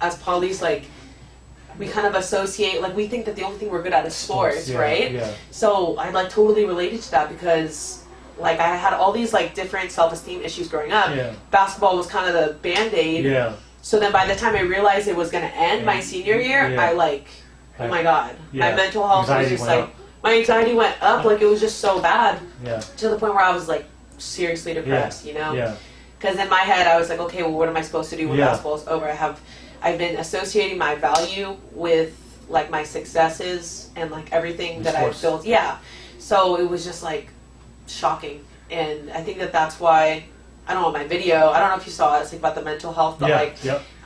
as polys, like, we kind of associate, like, we think that the only thing we're good at is sports, right? Yeah. So I, like, totally related to that because, like, I had all these, like, different self-esteem issues growing up. Yeah. Basketball was kind of the Band-Aid. Yeah. So then by the time I realized it was going to end my senior year, I, like, oh my God. My mental health was just, like, my anxiety went up. Like, it was just so bad. Yeah. To the point where I was, like, seriously depressed, you know? Yeah. Because in my head, I was like, okay, well, what am I supposed to do when basketball is over? I've been associating my value with, like, my successes and, like, everything that I've built. Yeah. So it was just, like, shocking. And I think that that's why, I don't know, my video, I don't know if you saw it, it's like about the mental health, but,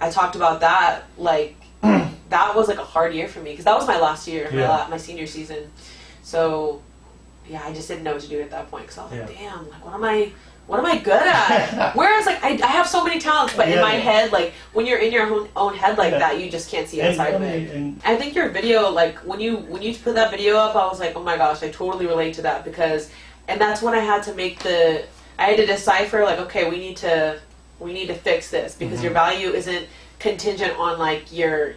I talked about that, like, that was, like, a hard year for me. Because that was my last year, my senior season. So, yeah, I just didn't know what to do at that point. Because I was like, damn, like, what am I good at? Whereas, like, I have so many talents, but in my head, like, when you're in your own head like that, you just can't see outside of it. And I think your video, like, when you put that video up, I was like, oh my gosh, I totally relate to that because, and that's when I had to I had to decipher, like, okay, we need to fix this because your value isn't contingent on, like, your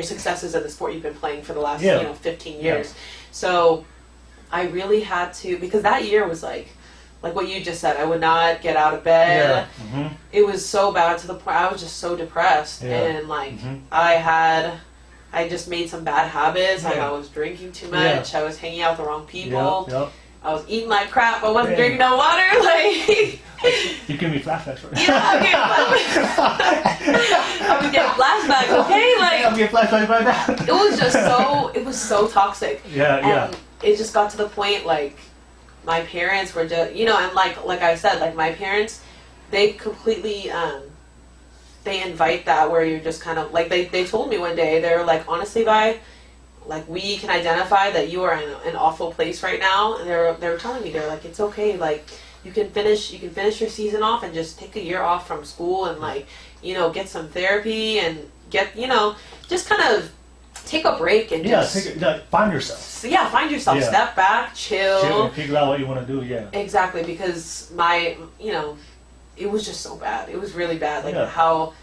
successes in the sport you've been playing for the last, 15 years. So I really had to, because that year was like what you just said, I would not get out of bed. It was so bad to the point I was just so depressed and like I just made some bad habits. Like I was drinking too much. I was hanging out with the wrong people. I was eating like crap. I wasn't drinking no water. Like you give me flashbacks right now. Yeah, okay. I was getting flashbacks. Okay, like I'm getting flashbacks right now. It was so toxic. And it just got to the point like my parents were just, and like I said, like my parents, they completely, they invite that where you're just kind of, like they told me one day, they were like, honestly, Vi, like we can identify that you are in an awful place right now. And they were telling me, they're like, it's okay, like you can finish your season off and just take a year off from school and like, get some therapy and get, just kind of take a break and find yourself. Find yourself. Step back, chill, figure out what you want to do. Exactly, because my, it was just so bad. It was really bad. Like how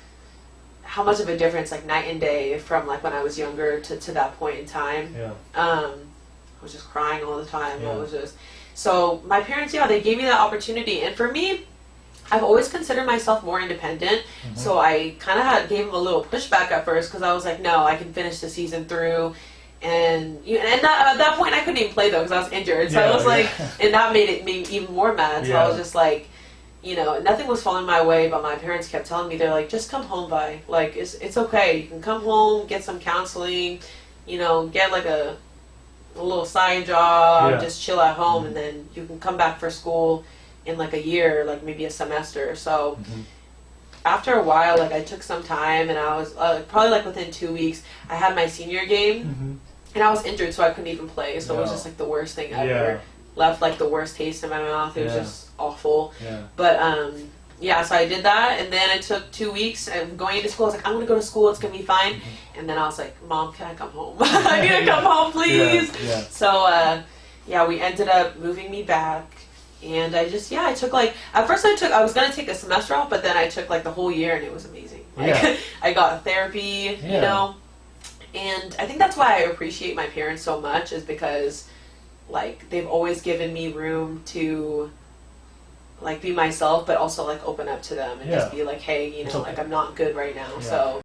much of a difference, like night and day, from like when I was younger to that point in time. I was just crying all the time. It was just so my parents. They gave me that opportunity, and for me, I've always considered myself more independent, so I kind of gave them a little pushback at first because I was like, no, I can finish the season through, and at that point I couldn't even play though because I was injured, so I was like, and that made me even more mad. So I was just like, nothing was falling my way, but my parents kept telling me, they're like, just come home, Vi, like it's okay, you can come home, get some counseling, get like a little side job, just chill at home, and then you can come back for school in like a year, like maybe a semester. So after a while, like I took some time, and I was probably like within 2 weeks, I had my senior game, and I was injured, so I couldn't even play. So it was just like the worst thing ever. Left like the worst taste in my mouth. It was just awful. But so I did that, and then it took 2 weeks. And going into school, I was like, I'm gonna go to school. It's gonna be fine. And then I was like, Mom, can I come home? I need to come home, please. So we ended up moving me back. And I just, I took like, at first I was going to take a semester off, but then I took like the whole year, and it was amazing. Like, I got therapy, and I think that's why I appreciate my parents so much, is because like they've always given me room to like be myself, but also like open up to them and just be like, hey, like I'm not good right now. So